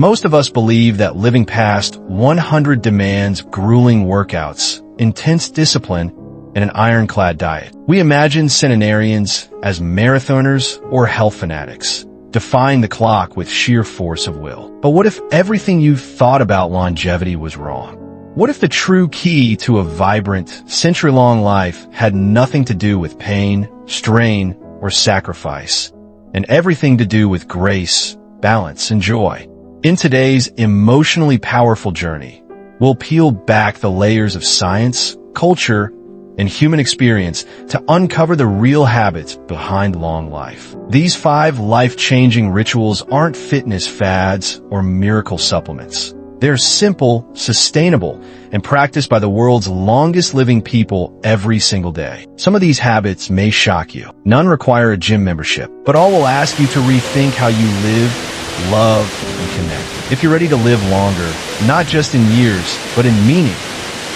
Most of us believe that living past 100 demands grueling workouts, intense discipline, and an ironclad diet. We imagine centenarians as marathoners or health fanatics, defying the clock with sheer force of will. But what if everything you thought about longevity was wrong? What if the true key to a vibrant, century-long life had nothing to do with pain, strain, or sacrifice, and everything to do with grace, balance, and joy? In today's emotionally powerful journey, we'll peel back the layers of science, culture, and human experience to uncover the real habits behind long life. These 5 life-changing rituals aren't fitness fads or miracle supplements. They're simple, sustainable, and practiced by the world's longest-living people every single day. Some of these habits may shock you. None require a gym membership, but all will ask you to rethink how you live, love, and connect. If you're ready to live longer, not just in years, but in meaning,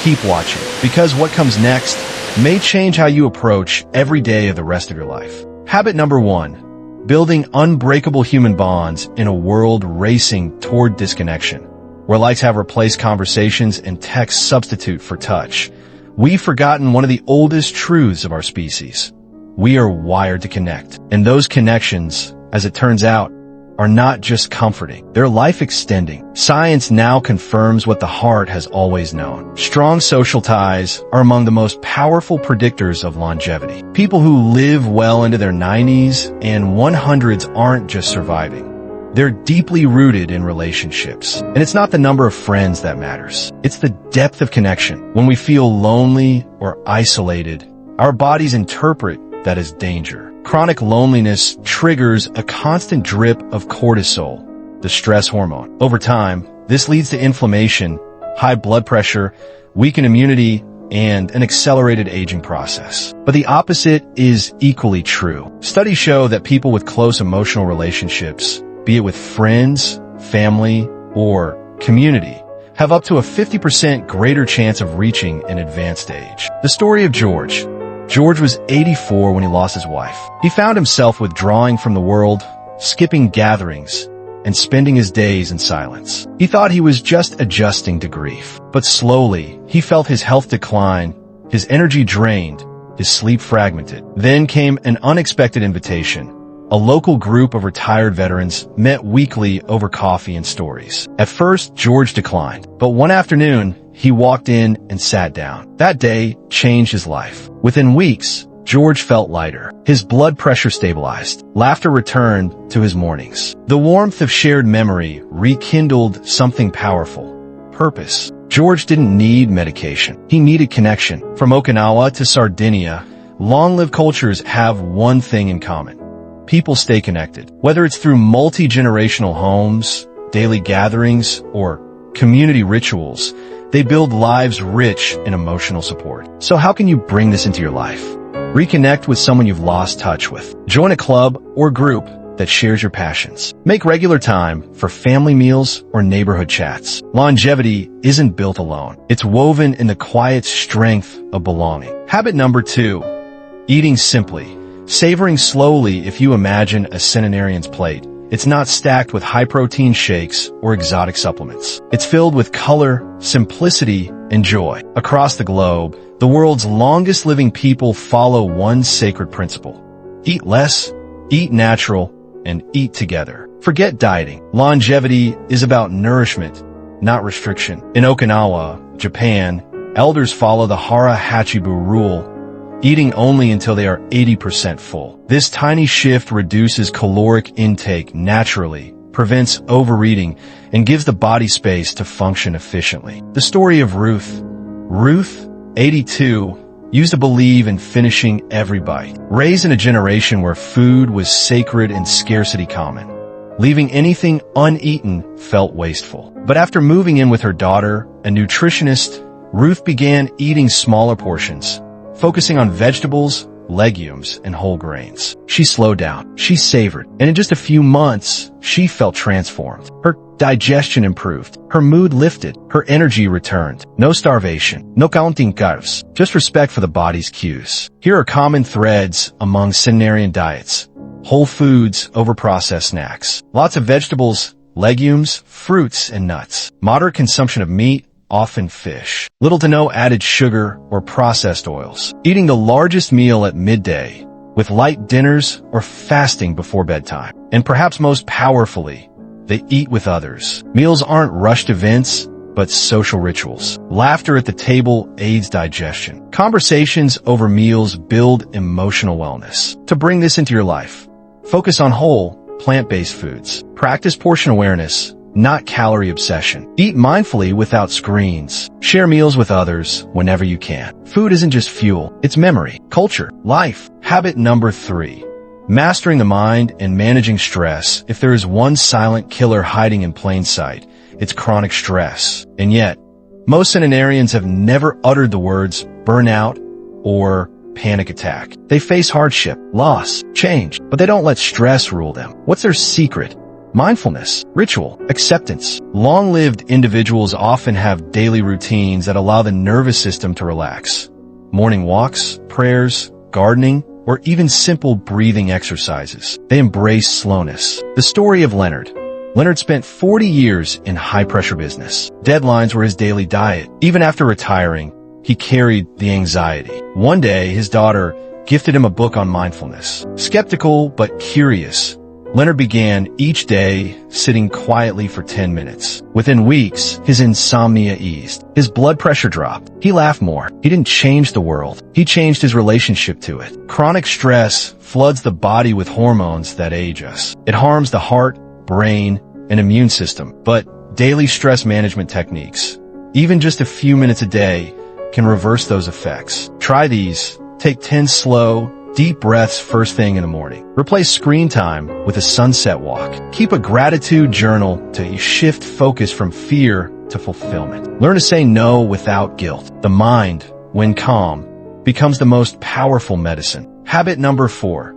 keep watching, because what comes next may change how you approach every day of the rest of your life. Habit number 1, building unbreakable human bonds in a world racing toward disconnection. Where likes have replaced conversations and text substitute for touch, we've forgotten one of the oldest truths of our species. We are wired to connect. And those connections, as it turns out, are not just comforting, they're life-extending. Science now confirms what the heart has always known. Strong social ties are among the most powerful predictors of longevity. People who live well into their 90s and 100s aren't just surviving. They're deeply rooted in relationships. And it's not the number of friends that matters. It's the depth of connection. When we feel lonely or isolated, our bodies interpret that as danger. Chronic loneliness triggers a constant drip of cortisol, the stress hormone. Over time, this leads to inflammation, high blood pressure, weakened immunity, and an accelerated aging process. But the opposite is equally true. Studies show that people with close emotional relationships, be it with friends, family, or community, have up to a 50% greater chance of reaching an advanced age. The story of George. George was 84 when he lost his wife. He found himself withdrawing from the world, skipping gatherings, and spending his days in silence. He thought he was just adjusting to grief. But slowly, he felt his health decline, his energy drained, his sleep fragmented. Then came an unexpected invitation. A local group of retired veterans met weekly over coffee and stories. At first, George declined, but one afternoon, he walked in and sat down. That day changed his life. Within weeks, George felt lighter. His blood pressure stabilized. Laughter returned to his mornings. The warmth of shared memory rekindled something powerful: purpose. George didn't need medication. He needed connection. From Okinawa to Sardinia, long-lived cultures have one thing in common. People stay connected. Whether it's through multi-generational homes, daily gatherings, or community rituals, they build lives rich in emotional support. So how can you bring this into your life? Reconnect with someone you've lost touch with. Join a club or group that shares your passions. Make regular time for family meals or neighborhood chats. Longevity isn't built alone. It's woven in the quiet strength of belonging. Habit number 2, eating simply. Savoring slowly. If you imagine a centenarian's plate, it's not stacked with high-protein shakes or exotic supplements. It's filled with color, simplicity, and joy. Across the globe, the world's longest-living people follow one sacred principle: eat less, eat natural, and eat together. Forget dieting. Longevity is about nourishment, not restriction. In Okinawa, Japan, elders follow the Hara Hachibu rule, eating only until they are 80% full. This tiny shift reduces caloric intake naturally, prevents overeating, and gives the body space to function efficiently. The story of Ruth. Ruth, 82, used to believe in finishing every bite. Raised in a generation where food was sacred and scarcity common, leaving anything uneaten felt wasteful. But after moving in with her daughter, a nutritionist, Ruth began eating smaller portions, focusing on vegetables, legumes, and whole grains. She slowed down. She savored. And in just a few months, she felt transformed. Her digestion improved. Her mood lifted. Her energy returned. No starvation. No counting carbs. Just respect for the body's cues. Here are common threads among centenarian diets. Whole foods over processed snacks. Lots of vegetables, legumes, fruits, and nuts. Moderate consumption of meat, often fish. Little to no added sugar or processed oils. Eating the largest meal at midday, with light dinners or fasting before bedtime. And perhaps most powerfully, they eat with others. Meals aren't rushed events, but social rituals. Laughter at the table aids digestion. Conversations over meals build emotional wellness. To bring this into your life, focus on whole, plant-based foods. Practice portion awareness, not calorie obsession. Eat mindfully without screens. Share meals with others whenever you can. Food isn't just fuel, it's memory, culture, life. Habit number 3. Mastering the mind and managing stress. If there is one silent killer hiding in plain sight, it's chronic stress. And yet, most centenarians have never uttered the words burnout or panic attack. They face hardship, loss, change, but they don't let stress rule them. What's their secret? Mindfulness, ritual, acceptance. Long-lived individuals often have daily routines that allow the nervous system to relax. Morning walks, prayers, gardening, or even simple breathing exercises. They embrace slowness. The story of Leonard. Leonard spent 40 years in high-pressure business. Deadlines were his daily diet. Even after retiring, he carried the anxiety. One day, his daughter gifted him a book on mindfulness. Skeptical but curious, Leonard began each day sitting quietly for 10 minutes. Within weeks, his insomnia eased. His blood pressure dropped. He laughed more. He didn't change the world. He changed his relationship to it. Chronic stress floods the body with hormones that age us. It harms the heart, brain, and immune system. But daily stress management techniques, even just a few minutes a day, can reverse those effects. Try these. Take 10 slow, deep breaths first thing in the morning. Replace screen time with a sunset walk. Keep a gratitude journal to shift focus from fear to fulfillment. Learn to say no without guilt. The mind, when calm, becomes the most powerful medicine. Habit number 4.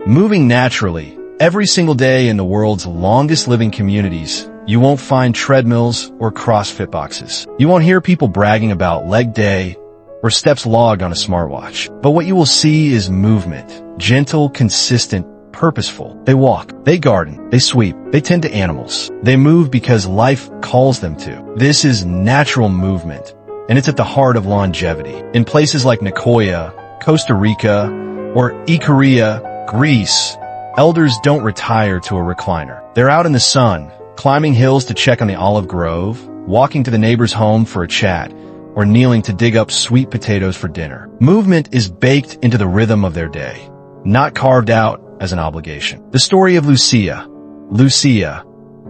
Moving naturally. Every single day in the world's longest living communities, you won't find treadmills or CrossFit boxes. You won't hear people bragging about leg day or steps logged on a smartwatch. But what you will see is movement. Gentle, consistent, purposeful. They walk, they garden, they sweep, they tend to animals. They move because life calls them to. This is natural movement, and it's at the heart of longevity. In places like Nicoya, Costa Rica, or Ikaria, Greece, elders don't retire to a recliner. They're out in the sun, climbing hills to check on the olive grove, walking to the neighbor's home for a chat, or kneeling to dig up sweet potatoes for dinner. Movement is baked into the rhythm of their day, not carved out as an obligation. The story of Lucia. Lucia,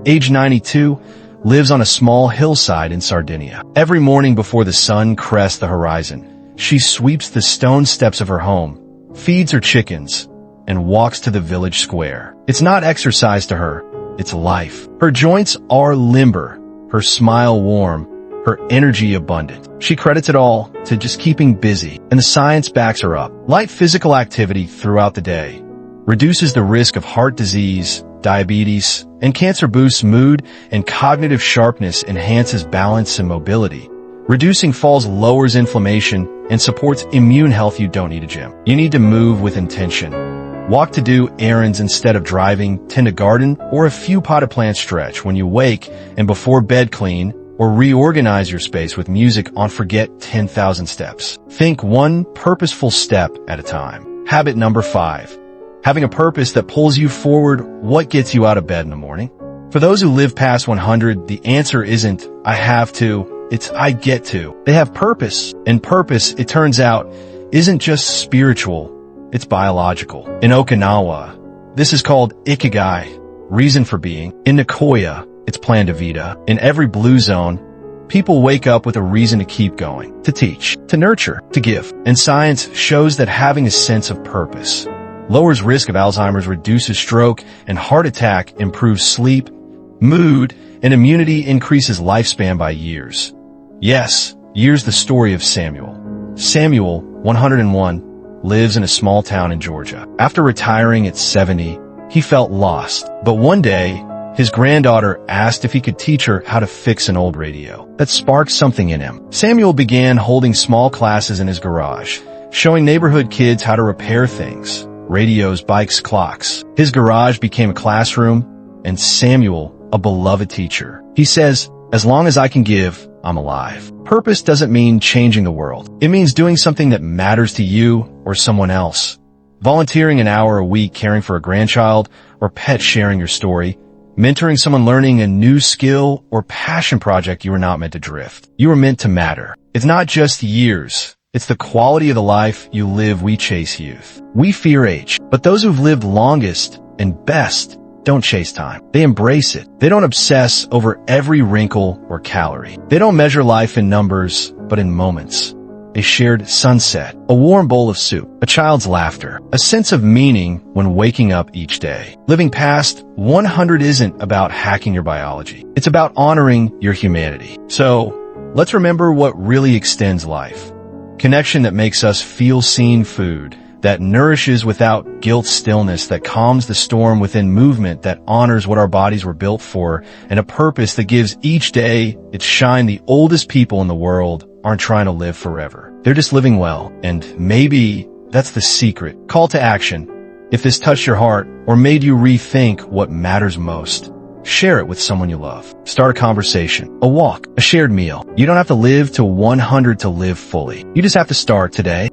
age 92, lives on a small hillside in Sardinia. Every morning before the sun crests the horizon, she sweeps the stone steps of her home, feeds her chickens, and walks to the village square. It's not exercise to her, it's life. Her joints are limber, her smile warm, her energy abundant. She credits it all to just keeping busy, and the science backs her up. Light physical activity throughout the day reduces the risk of heart disease, diabetes, and cancer. Boosts mood and cognitive sharpness, enhances balance and mobility. Reducing falls lowers inflammation and supports immune health. You don't need a gym. You need to move with intention. Walk to do errands instead of driving, tend a garden, or a few potted plants. Stretch when you wake and before bed. Clean or reorganize your space with music on. Forget 10,000 steps. Think one purposeful step at a time. Habit number 5. Having a purpose that pulls you forward. What gets you out of bed in the morning? For those who live past 100, the answer isn't, I have to, it's I get to. They have purpose. And purpose, it turns out, isn't just spiritual, it's biological. In Okinawa, this is called ikigai, reason for being. In Nicoya, it's plan de vida. In every blue zone, people wake up with a reason to keep going, to teach, to nurture, to give. And science shows that having a sense of purpose lowers risk of Alzheimer's, reduces stroke and heart attack, improves sleep, mood, and immunity, increases lifespan by years. Yes, years. The story of Samuel. Samuel, 101, lives in a small town in Georgia. After retiring at 70, he felt lost. But one day, his granddaughter asked if he could teach her how to fix an old radio. That sparked something in him. Samuel began holding small classes in his garage, showing neighborhood kids how to repair things. Radios, bikes, clocks. His garage became a classroom, and Samuel, a beloved teacher. He says, "As long as I can give, I'm alive." Purpose doesn't mean changing the world. It means doing something that matters to you or someone else. Volunteering an hour a week caring for a grandchild or pet sharing your story, mentoring someone learning a new skill or passion project. You are not meant to drift. You are meant to matter. It's not just years. It's the quality of the life you live. We chase youth. We fear age. But those who've lived longest and best don't chase time. They embrace it. They don't obsess over every wrinkle or calorie. They don't measure life in numbers, but in moments. A shared sunset, a warm bowl of soup, a child's laughter, a sense of meaning when waking up each day. Living past 100 isn't about hacking your biology. It's about honoring your humanity. So, let's remember what really extends life. Connection that makes us feel seen, food that nourishes without guilt, stillness that calms the storm within, movement that honors what our bodies were built for, and a purpose that gives each day its shine. The oldest people in the world aren't trying to live forever. They're just living well. And maybe that's the secret. Call to action. If this touched your heart or made you rethink what matters most, share it with someone you love. Start a conversation, a walk, a shared meal. You don't have to live to 100 to live fully. You just have to start today.